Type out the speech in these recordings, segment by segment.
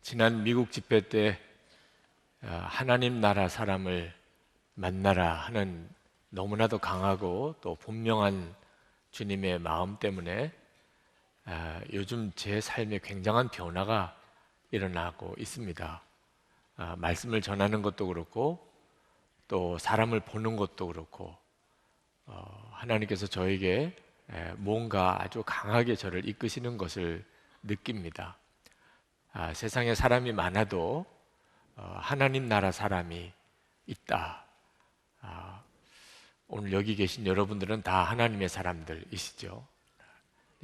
지난 미국 집회 때 하나님 나라 사람을 만나라 하는 너무나도 강하고 또 분명한 주님의 마음 때문에 요즘 제 삶에 굉장한 변화가 일어나고 있습니다. 말씀을 전하는 것도 그렇고 또 사람을 보는 것도 그렇고 하나님께서 저에게 뭔가 아주 강하게 저를 이끄시는 것을 느낍니다. 세상에 사람이 많아도 하나님 나라 사람이 있다. 오늘 여기 계신 여러분들은 다 하나님의 사람들이시죠.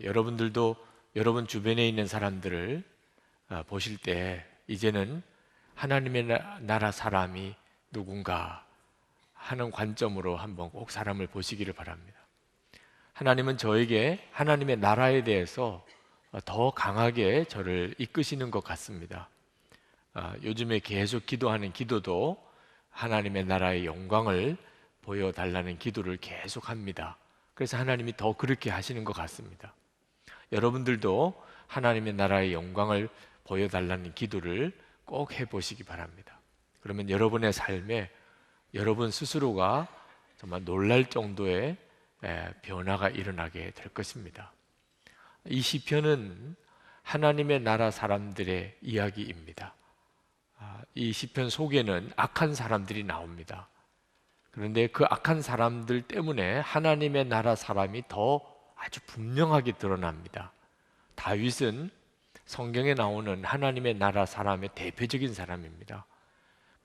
여러분들도 여러분 주변에 있는 사람들을 보실 때 이제는 하나님의 나라 사람이 누군가 하는 관점으로 한번 꼭 사람을 보시기를 바랍니다. 하나님은 저에게 하나님의 나라에 대해서 더 강하게 저를 이끄시는 것 같습니다. 요즘에 계속 기도하는 기도도 하나님의 나라의 영광을 보여달라는 기도를 계속 합니다. 그래서 하나님이 더 그렇게 하시는 것 같습니다. 여러분들도 하나님의 나라의 영광을 보여달라는 기도를 꼭 해보시기 바랍니다. 그러면 여러분의 삶에 여러분 스스로가 정말 놀랄 정도의 변화가 일어나게 될 것입니다. 이 시편은 하나님의 나라 사람들의 이야기입니다. 이 시편 속에는 악한 사람들이 나옵니다. 그런데 그 악한 사람들 때문에 하나님의 나라 사람이 더 아주 분명하게 드러납니다. 다윗은 성경에 나오는 하나님의 나라 사람의 대표적인 사람입니다.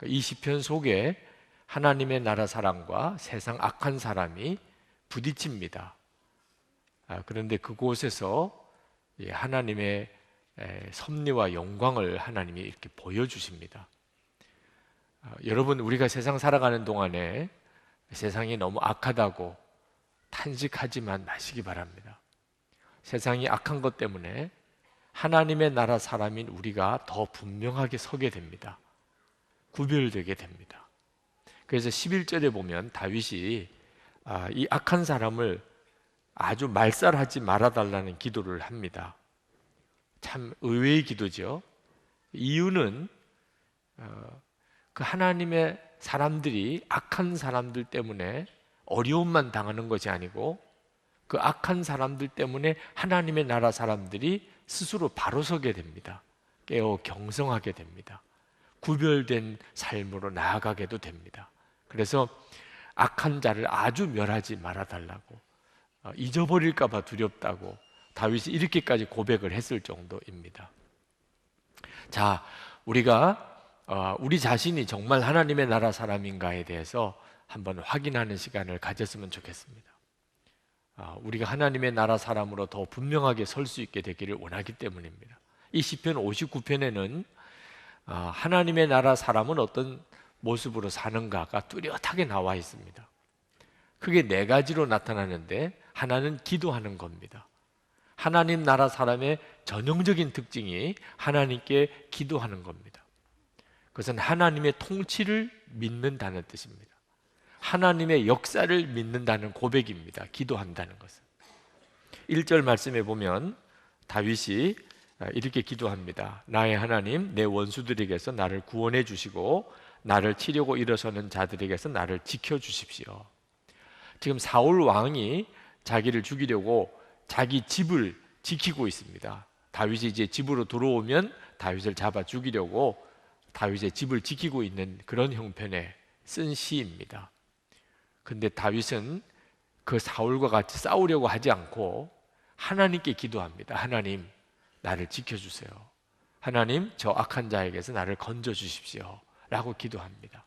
이 시편 속에 하나님의 나라 사람과 세상 악한 사람이 부딪힙니다. 그런데 그곳에서 하나님의 섭리와 영광을 하나님이 이렇게 보여주십니다. 여러분, 우리가 세상 살아가는 동안에 세상이 너무 악하다고 탄식하지만 마시기 바랍니다. 세상이 악한 것 때문에 하나님의 나라 사람인 우리가 더 분명하게 서게 됩니다. 구별되게 됩니다. 그래서 11절에 보면 다윗이 이 악한 사람을 아주 말살하지 말아달라는 기도를 합니다. 참 의외의 기도죠. 이유는 그 하나님의 사람들이 악한 사람들 때문에 어려움만 당하는 것이 아니고 그 악한 사람들 때문에 하나님의 나라 사람들이 스스로 바로 서게 됩니다. 깨어 경성하게 됩니다. 구별된 삶으로 나아가게도 됩니다. 그래서 악한 자를 아주 멸하지 말아달라고, 잊어버릴까 봐 두렵다고 다윗이 이렇게까지 고백을 했을 정도입니다. 자, 우리가 우리 자신이 정말 하나님의 나라 사람인가에 대해서 한번 확인하는 시간을 가졌으면 좋겠습니다. 우리가 하나님의 나라 사람으로 더 분명하게 설 수 있게 되기를 원하기 때문입니다. 이 시편 59편에는 하나님의 나라 사람은 어떤 모습으로 사는가가 뚜렷하게 나와 있습니다. 크게 네 가지로 나타나는데 하나는 기도하는 겁니다. 하나님 나라 사람의 전형적인 특징이 하나님께 기도하는 겁니다. 그것은 하나님의 통치를 믿는다는 뜻입니다. 하나님의 역사를 믿는다는 고백입니다. 기도한다는 것은. 1절 말씀에 보면 다윗이 이렇게 기도합니다. 나의 하나님, 내 원수들에게서 나를 구원해 주시고 나를 치려고 일어서는 자들에게서 나를 지켜주십시오. 지금 사울 왕이 자기를 죽이려고 자기 집을 지키고 있습니다. 다윗이 이제 집으로 들어오면 다윗을 잡아 죽이려고 다윗의 집을 지키고 있는 그런 형편에 쓴 시입니다. 근데 다윗은 그 사울과 같이 싸우려고 하지 않고 하나님께 기도합니다. 하나님, 나를 지켜주세요. 하나님, 저 악한 자에게서 나를 건져주십시오 라고 기도합니다.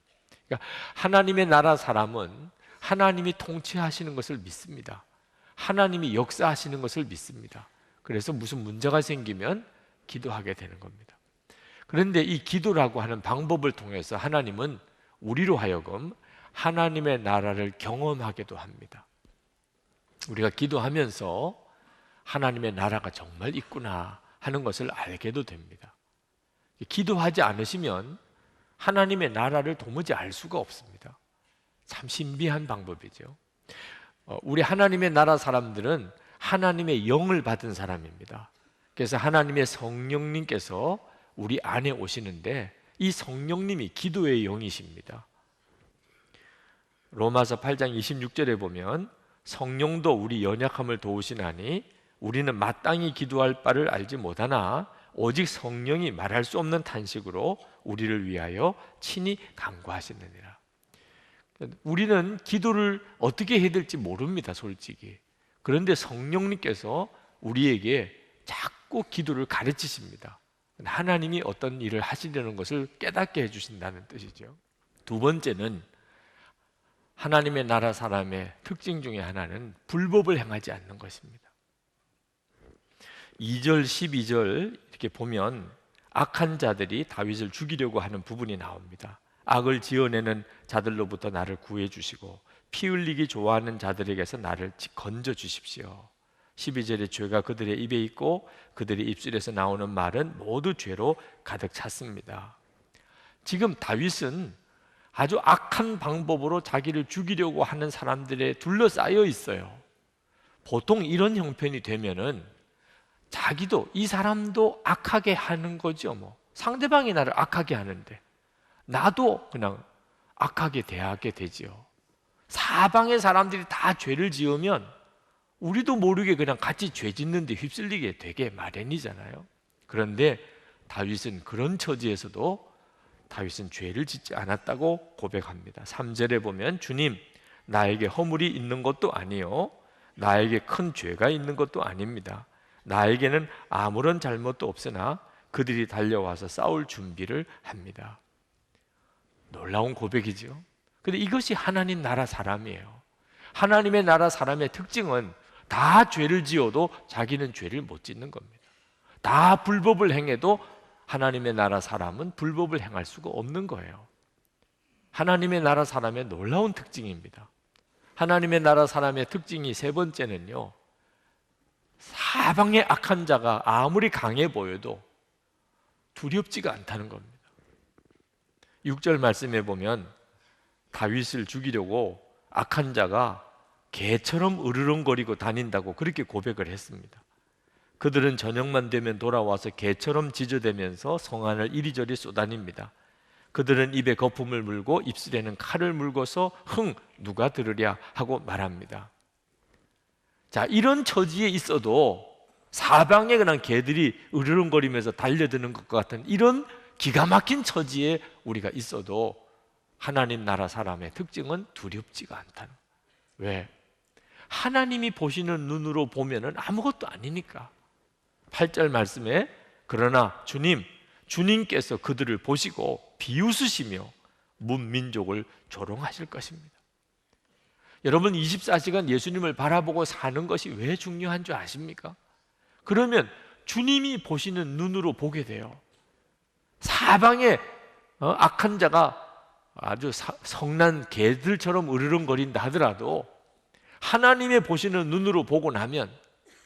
그러니까 하나님의 나라 사람은 하나님이 통치하시는 것을 믿습니다. 하나님이 역사하시는 것을 믿습니다. 그래서 무슨 문제가 생기면 기도하게 되는 겁니다. 그런데 이 기도라고 하는 방법을 통해서 하나님은 우리로 하여금 하나님의 나라를 경험하게도 합니다. 우리가 기도하면서 하나님의 나라가 정말 있구나 하는 것을 알게도 됩니다. 기도하지 않으시면 하나님의 나라를 도무지 알 수가 없습니다. 참 신비한 방법이죠. 우리 하나님의 나라 사람들은 하나님의 영을 받은 사람입니다. 그래서 하나님의 성령님께서 우리 안에 오시는데 이 성령님이 기도의 영이십니다. 로마서 8장 26절에 보면 성령도 우리 연약함을 도우시나니 우리는 마땅히 기도할 바를 알지 못하나 오직 성령이 말할 수 없는 탄식으로 우리를 위하여 친히 간구하시느니라. 우리는 기도를 어떻게 해야 될지 모릅니다, 솔직히. 그런데 성령님께서 우리에게 자꾸 기도를 가르치십니다. 하나님이 어떤 일을 하시려는 것을 깨닫게 해주신다는 뜻이죠. 두 번째는 하나님의 나라 사람의 특징 중에 하나는 불법을 행하지 않는 것입니다. 2절, 12절 이렇게 보면 악한 자들이 다윗을 죽이려고 하는 부분이 나옵니다. 악을 지어내는 자들로부터 나를 구해 주시고 피 흘리기 좋아하는 자들에게서 나를 건져 주십시오. 12절에 죄가 그들의 입에 있고 그들의 입술에서 나오는 말은 모두 죄로 가득 찼습니다. 지금 다윗은 아주 악한 방법으로 자기를 죽이려고 하는 사람들에 둘러싸여 있어요. 보통 이런 형편이 되면은 자기도 이 사람도 악하게 하는 거죠. 상대방이 나를 악하게 하는데 나도 그냥 악하게 대하게 되지요. 사방의 사람들이 다 죄를 지으면 우리도 모르게 그냥 같이 죄 짓는데 휩쓸리게 되게 마련이잖아요. 그런데 다윗은 그런 처지에서도 다윗은 죄를 짓지 않았다고 고백합니다. 3절에 보면 주님, 나에게 허물이 있는 것도 아니요 나에게 큰 죄가 있는 것도 아닙니다. 나에게는 아무런 잘못도 없으나 그들이 달려와서 싸울 준비를 합니다. 놀라운 고백이죠. 그런데 이것이 하나님 나라 사람이에요. 하나님의 나라 사람의 특징은 다 죄를 지어도 자기는 죄를 못 짓는 겁니다. 다 불법을 행해도 하나님의 나라 사람은 불법을 행할 수가 없는 거예요. 하나님의 나라 사람의 놀라운 특징입니다. 하나님의 나라 사람의 특징이 세 번째는요, 사방의 악한 자가 아무리 강해 보여도 두렵지가 않다는 겁니다. 6절 말씀에 보면 다윗을 죽이려고 악한 자가 개처럼 으르렁거리고 다닌다고 그렇게 고백을 했습니다. 그들은 저녁만 되면 돌아와서 개처럼 짖어대면서 성 안을 이리저리 쏘다닙니다. 그들은 입에 거품을 물고 입술에는 칼을 물고서 흥 누가 들으랴 하고 말합니다. 자, 이런 처지에 있어도 사방에 그냥 개들이 으르렁거리면서 달려드는 것 같은 이런 기가 막힌 처지에 우리가 있어도 하나님 나라 사람의 특징은 두렵지가 않다는. 왜? 하나님이 보시는 눈으로 보면은 아무것도 아니니까. 8절 말씀에 그러나 주님께서 그들을 보시고 비웃으시며 문민족을 조롱하실 것입니다. 여러분 24시간 예수님을 바라보고 사는 것이 왜 중요한 줄 아십니까? 그러면 주님이 보시는 눈으로 보게 돼요. 사방에 악한 자가 아주 성난 개들처럼 으르렁거린다 하더라도 하나님의 보시는 눈으로 보고 나면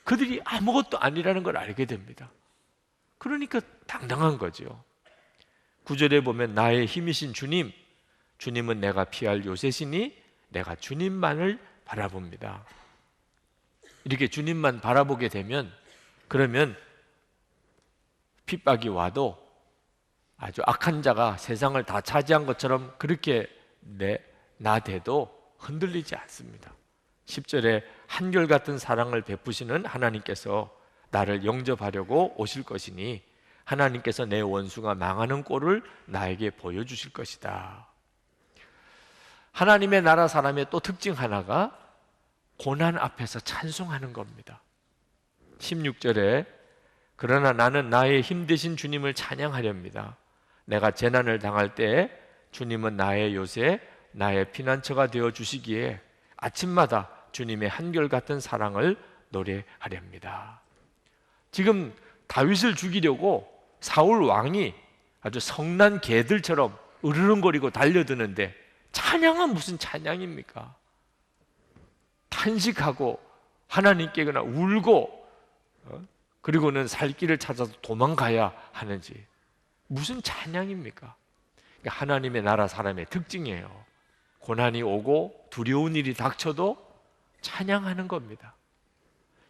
그들이 아무것도 아니라는 걸 알게 됩니다. 그러니까 당당한 거죠. 9절에 보면 나의 힘이신 주님은 내가 피할 요새시니 내가 주님만을 바라봅니다. 이렇게 주님만 바라보게 되면 그러면 핍박이 와도 아주 악한 자가 세상을 다 차지한 것처럼 그렇게 나대도 흔들리지 않습니다. 10절에 한결같은 사랑을 베푸시는 하나님께서 나를 영접하려고 오실 것이니 하나님께서 내 원수가 망하는 꼴을 나에게 보여주실 것이다. 하나님의 나라 사람의 또 특징 하나가 고난 앞에서 찬송하는 겁니다. 16절에 그러나 나는 나의 힘 되신 주님을 찬양하렵니다. 내가 재난을 당할 때 주님은 나의 요새, 나의 피난처가 되어 주시기에 아침마다 주님의 한결같은 사랑을 노래하렵니다. 지금 다윗을 죽이려고 사울 왕이 아주 성난 개들처럼 으르렁거리고 달려드는데 찬양은 무슨 찬양입니까? 탄식하고 하나님께 그냥 울고 그리고는 살 길을 찾아서 도망가야 하는지 무슨 찬양입니까? 하나님의 나라 사람의 특징이에요. 고난이 오고 두려운 일이 닥쳐도 찬양하는 겁니다.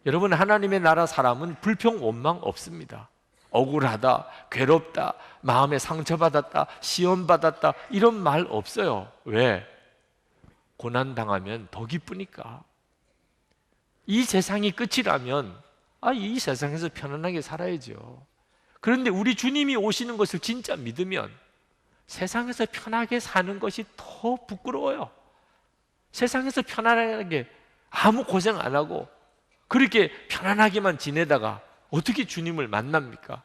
여러분 하나님의 나라 사람은 불평 원망 없습니다. 억울하다, 괴롭다, 마음에 상처받았다, 시험받았다 이런 말 없어요. 왜? 고난당하면 더 기쁘니까. 이 세상이 끝이라면 이 세상에서 편안하게 살아야죠. 그런데 우리 주님이 오시는 것을 진짜 믿으면 세상에서 편하게 사는 것이 더 부끄러워요. 세상에서 편안하게 아무 고생 안 하고 그렇게 편안하게만 지내다가 어떻게 주님을 만납니까?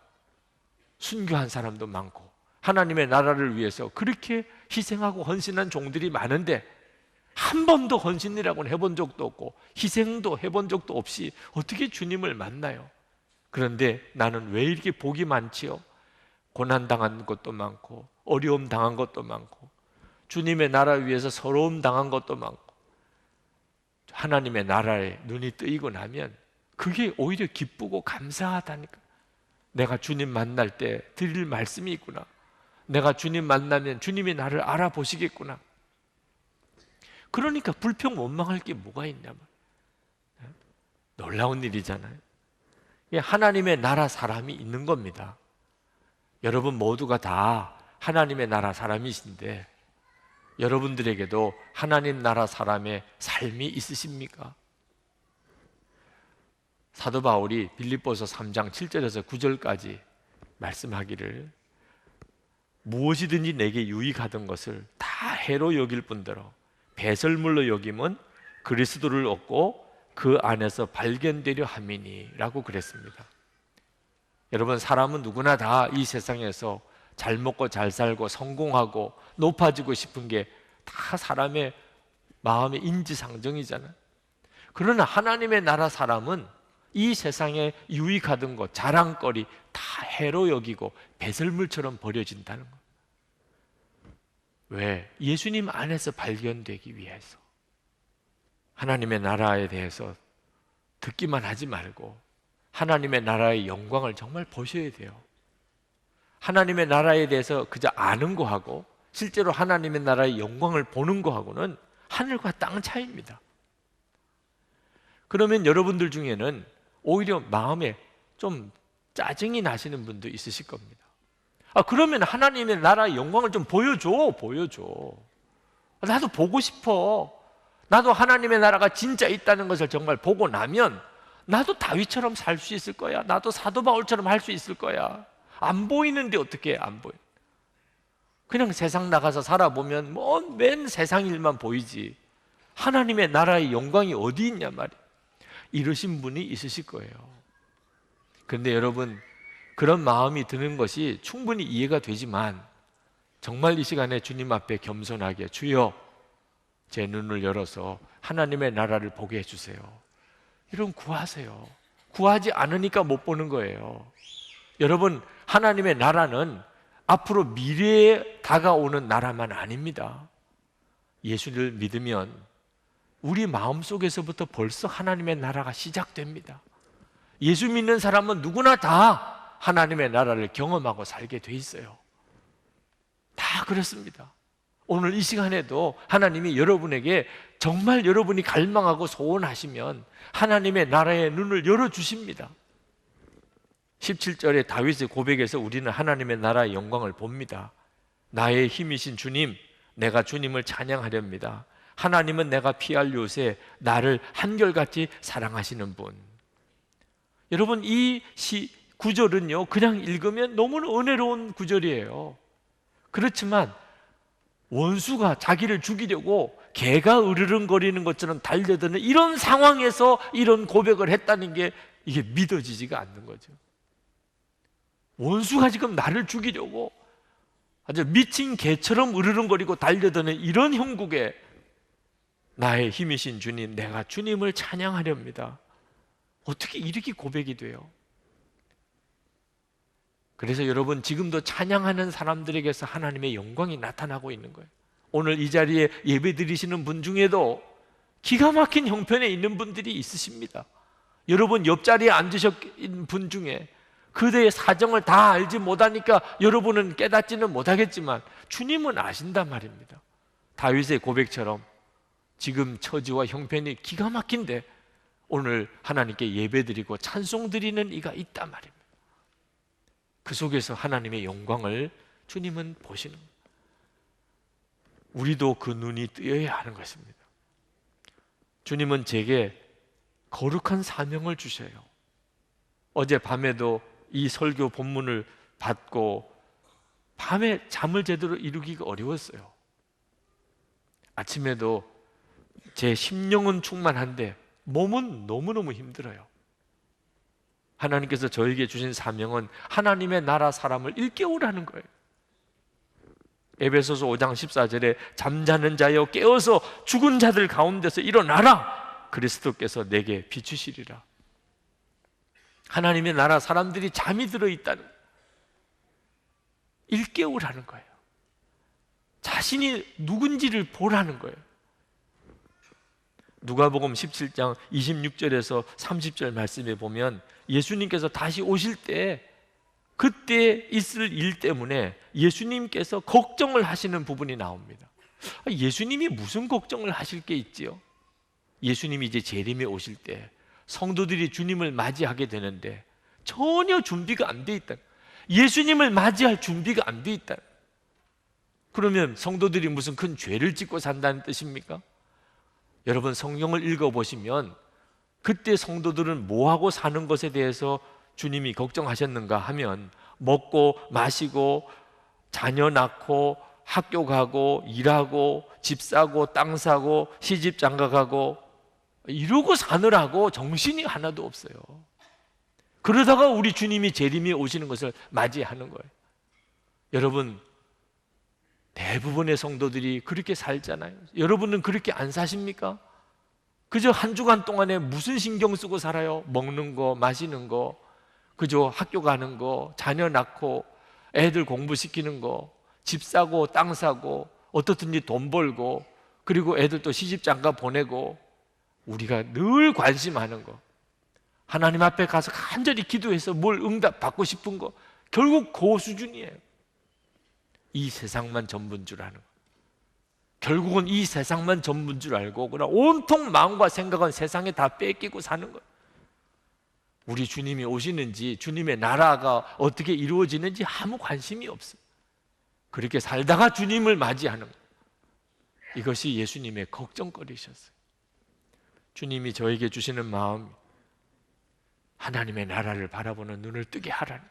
순교한 사람도 많고 하나님의 나라를 위해서 그렇게 희생하고 헌신한 종들이 많은데 한 번도 헌신이라고는 해본 적도 없고 희생도 해본 적도 없이 어떻게 주님을 만나요? 그런데 나는 왜 이렇게 복이 많지요? 고난당한 것도 많고 어려움 당한 것도 많고 주님의 나라 위해서 서러움 당한 것도 많고 하나님의 나라에 눈이 뜨이고 나면 그게 오히려 기쁘고 감사하다니까. 내가 주님 만날 때 드릴 말씀이 있구나. 내가 주님 만나면 주님이 나를 알아보시겠구나. 그러니까 불평 원망할 게 뭐가 있냐면 놀라운 일이잖아요. 하나님의 나라 사람이 있는 겁니다. 여러분 모두가 다 하나님의 나라 사람이신데 여러분들에게도 하나님 나라 사람의 삶이 있으십니까? 사도 바울이 빌립보서 3장 7절에서 9절까지 말씀하기를 무엇이든지 내게 유익하던 것을 다 해로 여길 뿐더러 배설물로 여김은 그리스도를 얻고 그 안에서 발견되려 함이니 라고 그랬습니다. 여러분 사람은 누구나 다 이 세상에서 잘 먹고 잘 살고 성공하고 높아지고 싶은 게 다 사람의 마음의 인지상정이잖아요. 그러나 하나님의 나라 사람은 이 세상에 유익하던 것, 자랑거리 다 해로 여기고 배설물처럼 버려진다는 것. 왜? 예수님 안에서 발견되기 위해서. 하나님의 나라에 대해서 듣기만 하지 말고 하나님의 나라의 영광을 정말 보셔야 돼요. 하나님의 나라에 대해서 그저 아는 거하고 실제로 하나님의 나라의 영광을 보는 거하고는 하늘과 땅 차이입니다. 그러면 여러분들 중에는 오히려 마음에 좀 짜증이 나시는 분도 있으실 겁니다. 그러면 하나님의 나라의 영광을 좀 보여줘. 나도 보고 싶어. 나도 하나님의 나라가 진짜 있다는 것을 정말 보고 나면 나도 다윗처럼 살 수 있을 거야. 나도 사도 바울처럼 할 수 있을 거야. 안 보이는데 어떻게 안 보여? 그냥 세상 나가서 살아보면 맨 세상 일만 보이지 하나님의 나라의 영광이 어디 있냐 말이에요. 이러신 분이 있으실 거예요. 그런데 여러분 그런 마음이 드는 것이 충분히 이해가 되지만 정말 이 시간에 주님 앞에 겸손하게 주여 제 눈을 열어서 하나님의 나라를 보게 해주세요. 이런 구하세요. 구하지 않으니까 못 보는 거예요. 여러분 하나님의 나라는 앞으로 미래에 다가오는 나라만 아닙니다. 예수를 믿으면 우리 마음속에서부터 벌써 하나님의 나라가 시작됩니다. 예수 믿는 사람은 누구나 다 하나님의 나라를 경험하고 살게 돼 있어요. 다 그렇습니다. 오늘 이 시간에도 하나님이 여러분에게 정말 여러분이 갈망하고 소원하시면 하나님의 나라의 눈을 열어주십니다. 17절의 다윗의 고백에서 우리는 하나님의 나라의 영광을 봅니다. 나의 힘이신 주님, 내가 주님을 찬양하렵니다. 하나님은 내가 피할 요새 나를 한결같이 사랑하시는 분. 여러분 이 구절은요 그냥 읽으면 너무나 은혜로운 구절이에요. 그렇지만 원수가 자기를 죽이려고 개가 으르렁거리는 것처럼 달려드는 이런 상황에서 이런 고백을 했다는 게 이게 믿어지지가 않는 거죠. 원수가 지금 나를 죽이려고 아주 미친 개처럼 으르렁거리고 달려드는 이런 형국에 나의 힘이신 주님, 내가 주님을 찬양하렵니다. 어떻게 이렇게 고백이 돼요? 그래서 여러분 지금도 찬양하는 사람들에게서 하나님의 영광이 나타나고 있는 거예요. 오늘 이 자리에 예배 드리시는 분 중에도 기가 막힌 형편에 있는 분들이 있으십니다. 여러분 옆자리에 앉으신 분 중에 그대의 사정을 다 알지 못하니까 여러분은 깨닫지는 못하겠지만 주님은 아신단 말입니다. 다윗의 고백처럼 지금 처지와 형편이 기가 막힌데 오늘 하나님께 예배드리고 찬송드리는 이가 있단 말입니다. 그 속에서 하나님의 영광을 주님은 보시는 거예요. 우리도 그 눈이 뜨여야 하는 것입니다. 주님은 제게 거룩한 사명을 주셔요. 어젯밤에도 이 설교 본문을 받고 밤에 잠을 제대로 이루기가 어려웠어요. 아침에도 제 심령은 충만한데 몸은 너무너무 힘들어요. 하나님께서 저에게 주신 사명은 하나님의 나라 사람을 일깨우라는 거예요. 에베소서 5장 14절에 잠자는 자여 깨어서 죽은 자들 가운데서 일어나라, 그리스도께서 내게 비추시리라. 하나님의 나라 사람들이 잠이 들어있다는, 일깨우라는 거예요. 자신이 누군지를 보라는 거예요. 누가복음 17장 26절에서 30절 말씀에 보면 예수님께서 다시 오실 때 그때 있을 일 때문에 예수님께서 걱정을 하시는 부분이 나옵니다. 예수님이 무슨 걱정을 하실 게 있지요? 예수님이 이제 재림에 오실 때 성도들이 주님을 맞이하게 되는데 전혀 준비가 안 돼 있다. 예수님을 맞이할 준비가 안 돼 있다. 그러면 성도들이 무슨 큰 죄를 짓고 산다는 뜻입니까? 여러분, 성경을 읽어보시면 그때 성도들은 뭐하고 사는 것에 대해서 주님이 걱정하셨는가 하면 먹고 마시고 자녀 낳고 학교 가고 일하고 집 사고 땅 사고 시집 장가 가고 이러고 사느라고 정신이 하나도 없어요. 그러다가 우리 주님이 재림에 오시는 것을 맞이하는 거예요. 여러분, 대부분의 성도들이 그렇게 살잖아요. 여러분은 그렇게 안 사십니까? 그저 한 주간 동안에 무슨 신경 쓰고 살아요? 먹는 거, 마시는 거, 그저 학교 가는 거, 자녀 낳고 애들 공부시키는 거, 집 사고 땅 사고 어떻든지 돈 벌고, 그리고 애들 또 시집 장가 보내고, 우리가 늘 관심하는 거, 하나님 앞에 가서 간절히 기도해서 뭘 응답 받고 싶은 거, 결국 그 수준이에요. 이 세상만 전부인 줄 아는 거. 결국은 이 세상만 전부인 줄 알고 그러나 온통 마음과 생각은 세상에 다 뺏기고 사는 거예요. 우리 주님이 오시는지 주님의 나라가 어떻게 이루어지는지 아무 관심이 없어요. 그렇게 살다가 주님을 맞이하는 거예요. 이것이 예수님의 걱정거리셨어요. 주님이 저에게 주시는 마음, 하나님의 나라를 바라보는 눈을 뜨게 하라는.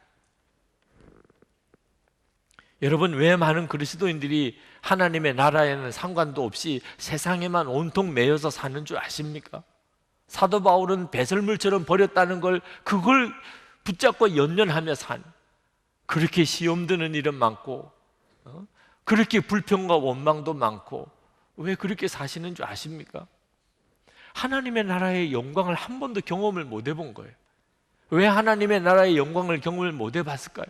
여러분, 왜 많은 그리스도인들이 하나님의 나라에는 상관도 없이 세상에만 온통 매여서 사는 줄 아십니까? 사도 바울은 배설물처럼 버렸다는 걸, 그걸 붙잡고 연연하며 산, 그렇게 시험 드는 일은 많고 그렇게 불평과 원망도 많고, 왜 그렇게 사시는 줄 아십니까? 하나님의 나라의 영광을 한 번도 경험을 못 해본 거예요. 왜 하나님의 나라의 영광을 경험을 못 해봤을까요?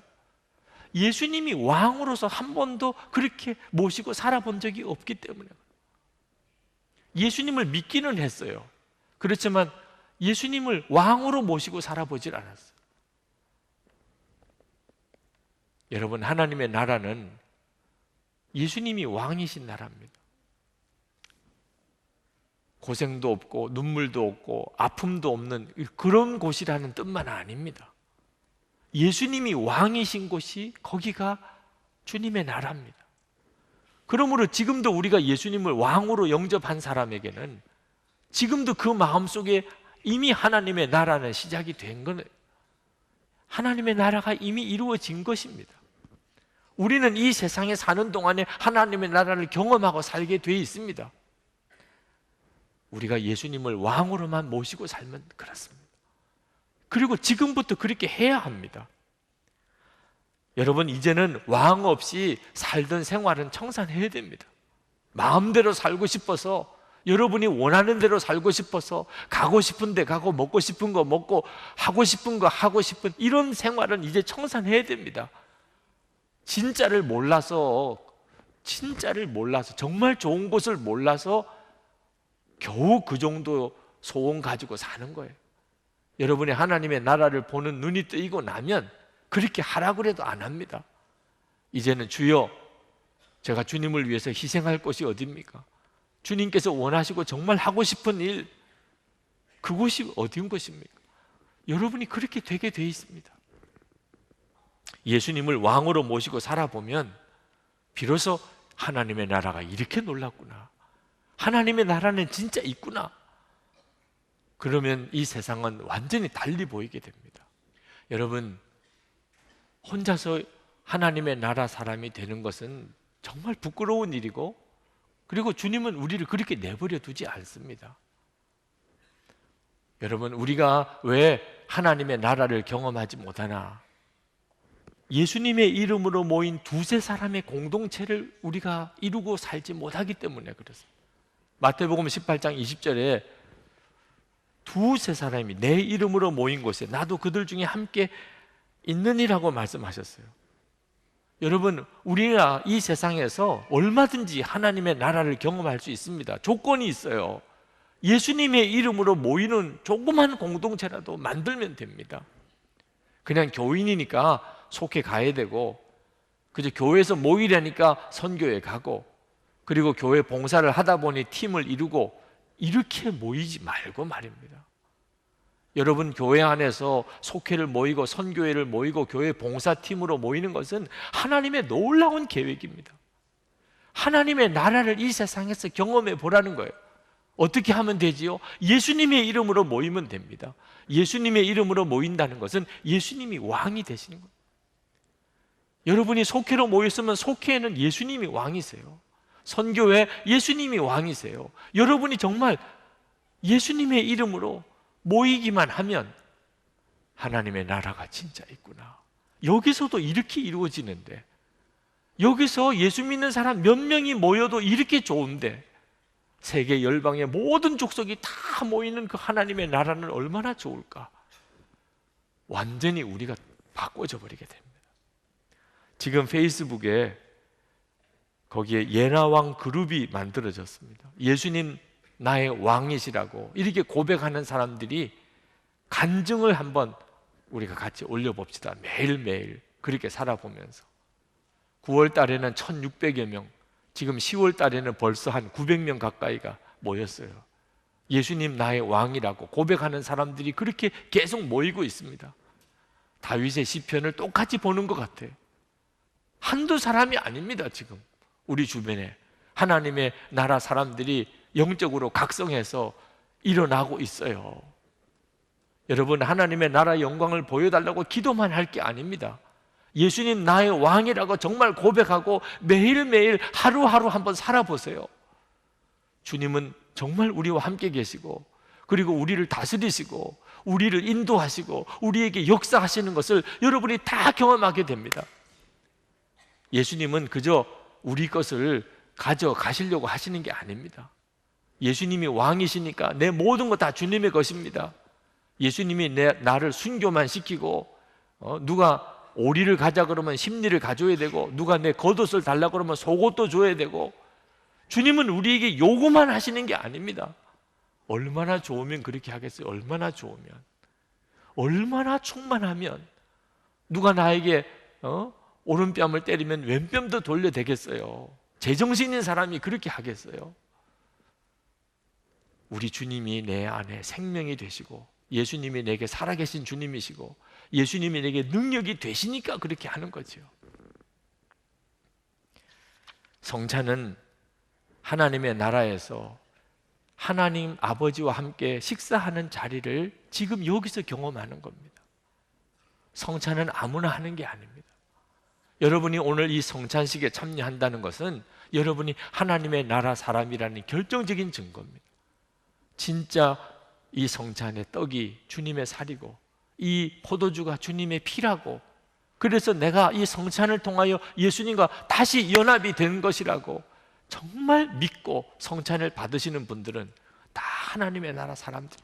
예수님이 왕으로서 한 번도 그렇게 모시고 살아본 적이 없기 때문에. 예수님을 믿기는 했어요. 그렇지만 예수님을 왕으로 모시고 살아보질 않았어요. 여러분, 하나님의 나라는 예수님이 왕이신 나라입니다. 고생도 없고 눈물도 없고 아픔도 없는 그런 곳이라는 뜻만 아닙니다. 예수님이 왕이신 곳이, 거기가 주님의 나라입니다. 그러므로 지금도 우리가 예수님을 왕으로 영접한 사람에게는 지금도 그 마음속에 이미 하나님의 나라는 시작이 된 거예요. 하나님의 나라가 이미 이루어진 것입니다. 우리는 이 세상에 사는 동안에 하나님의 나라를 경험하고 살게 돼 있습니다. 우리가 예수님을 왕으로만 모시고 살면 그렇습니다. 그리고 지금부터 그렇게 해야 합니다. 여러분, 이제는 왕 없이 살던 생활은 청산해야 됩니다. 마음대로 살고 싶어서, 여러분이 원하는 대로 살고 싶어서, 가고 싶은 데 가고 먹고 싶은 거 먹고 하고 싶은 거 하고 싶은 이런 생활은 이제 청산해야 됩니다. 진짜를 몰라서 정말 좋은 곳을 몰라서 겨우 그 정도 소원 가지고 사는 거예요. 여러분이 하나님의 나라를 보는 눈이 뜨이고 나면 그렇게 하라고 해도 안 합니다. 이제는 주여, 제가 주님을 위해서 희생할 곳이 어디입니까? 주님께서 원하시고 정말 하고 싶은 일, 그곳이 어디인 것입니까? 여러분이 그렇게 되게 돼 있습니다. 예수님을 왕으로 모시고 살아보면 비로소 하나님의 나라가 이렇게 놀랍구나, 하나님의 나라는 진짜 있구나, 그러면 이 세상은 완전히 달리 보이게 됩니다. 여러분, 혼자서 하나님의 나라 사람이 되는 것은 정말 부끄러운 일이고, 그리고 주님은 우리를 그렇게 내버려 두지 않습니다. 여러분, 우리가 왜 하나님의 나라를 경험하지 못하나? 예수님의 이름으로 모인 두세 사람의 공동체를 우리가 이루고 살지 못하기 때문에 그렇습니다. 마태복음 18장 20절에 두세 사람이 내 이름으로 모인 곳에 나도 그들 중에 함께 있느니라고 말씀하셨어요. 여러분, 우리가 이 세상에서 얼마든지 하나님의 나라를 경험할 수 있습니다. 조건이 있어요. 예수님의 이름으로 모이는 조그만 공동체라도 만들면 됩니다. 그냥 교인이니까 속해 가야 되고, 그저 교회에서 모이려니까 선교에 가고, 그리고 교회 봉사를 하다 보니 팀을 이루고, 이렇게 모이지 말고 말입니다. 여러분, 교회 안에서 속회를 모이고 선교회를 모이고 교회 봉사팀으로 모이는 것은 하나님의 놀라운 계획입니다. 하나님의 나라를 이 세상에서 경험해 보라는 거예요. 어떻게 하면 되지요? 예수님의 이름으로 모이면 됩니다. 예수님의 이름으로 모인다는 것은 예수님이 왕이 되시는 거예요. 여러분이 속회로 모였으면 속회에는 예수님이 왕이세요. 선교회 예수님이 왕이세요. 여러분이 정말 예수님의 이름으로 모이기만 하면 하나님의 나라가 진짜 있구나, 여기서도 이렇게 이루어지는데, 여기서 예수 믿는 사람 몇 명이 모여도 이렇게 좋은데, 세계 열방의 모든 족속이 다 모이는 그 하나님의 나라는 얼마나 좋을까? 완전히 우리가 바꿔져 버리게 됩니다. 지금 페이스북에 거기에 예나왕 그룹이 만들어졌습니다. 예수님 나의 왕이시라고 이렇게 고백하는 사람들이 간증을 한번 우리가 같이 올려봅시다. 매일매일 그렇게 살아보면서 9월 달에는 1600여 명, 지금 10월 달에는 벌써 한 900명 가까이가 모였어요. 예수님 나의 왕이라고 고백하는 사람들이 그렇게 계속 모이고 있습니다. 다윗의 시편을 똑같이 보는 것 같아요. 한두 사람이 아닙니다. 지금 우리 주변에 하나님의 나라 사람들이 영적으로 각성해서 일어나고 있어요. 여러분, 하나님의 나라 영광을 보여달라고 기도만 할 게 아닙니다. 예수님 나의 왕이라고 정말 고백하고 매일매일 하루하루 한번 살아보세요. 주님은 정말 우리와 함께 계시고, 그리고 우리를 다스리시고 우리를 인도하시고 우리에게 역사하시는 것을 여러분이 다 경험하게 됩니다. 예수님은 그저 우리 것을 가져가시려고 하시는 게 아닙니다. 예수님이 왕이시니까 내 모든 것 다 주님의 것입니다. 예수님이 나를 순교만 시키고, 누가 오리를 가자 그러면 심리를 가져야 되고, 누가 내 겉옷을 달라 그러면 속옷도 줘야 되고, 주님은 우리에게 요구만 하시는 게 아닙니다. 얼마나 좋으면 그렇게 하겠어요? 얼마나 좋으면, 얼마나 충만하면 누가 나에게 오른뺨을 때리면 왼뺨도 돌려대겠어요? 제정신인 사람이 그렇게 하겠어요? 우리 주님이 내 안에 생명이 되시고, 예수님이 내게 살아계신 주님이시고, 예수님이 내게 능력이 되시니까 그렇게 하는 거죠. 성찬은 하나님의 나라에서 하나님 아버지와 함께 식사하는 자리를 지금 여기서 경험하는 겁니다. 성찬은 아무나 하는 게 아닙니다. 여러분이 오늘 이 성찬식에 참여한다는 것은 여러분이 하나님의 나라 사람이라는 결정적인 증거입니다. 진짜 이 성찬의 떡이 주님의 살이고 이 포도주가 주님의 피라고, 그래서 내가 이 성찬을 통하여 예수님과 다시 연합이 된 것이라고 정말 믿고 성찬을 받으시는 분들은 다 하나님의 나라 사람들.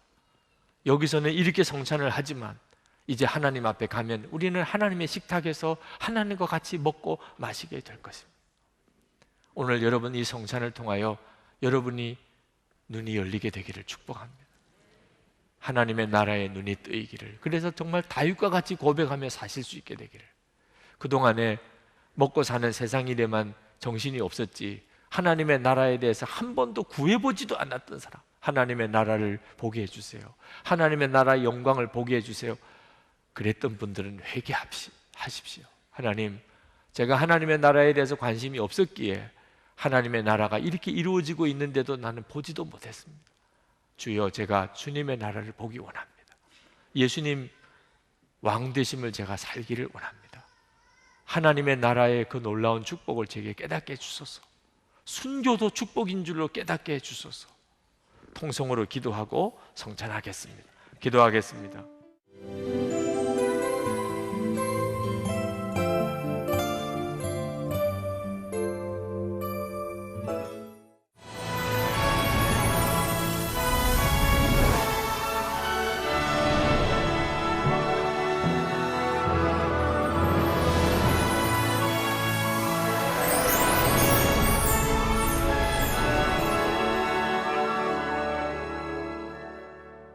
여기서는 이렇게 성찬을 하지만 이제 하나님 앞에 가면 우리는 하나님의 식탁에서 하나님과 같이 먹고 마시게 될 것입니다. 오늘 여러분 이 성찬을 통하여 여러분이 눈이 열리게 되기를 축복합니다. 하나님의 나라의 눈이 뜨이기를, 그래서 정말 다윗과 같이 고백하며 사실 수 있게 되기를. 그동안에 먹고 사는 세상 일에만 정신이 없었지 하나님의 나라에 대해서 한 번도 구해보지도 않았던 사람, 하나님의 나라를 보게 해주세요. 하나님의 나라의 영광을 보게 해주세요. 그랬던 분들은 회개하십시오. 하나님, 제가 하나님의 나라에 대해서 관심이 없었기에 하나님의 나라가 이렇게 이루어지고 있는데도 나는 보지도 못했습니다. 주여, 제가 주님의 나라를 보기 원합니다. 예수님 왕 되심을 제가 살기를 원합니다. 하나님의 나라의 그 놀라운 축복을 제게 깨닫게 해주소서. 순교도 축복인 줄로 깨닫게 해주소서. 통성으로 기도하고 성찬하겠습니다. 기도하겠습니다.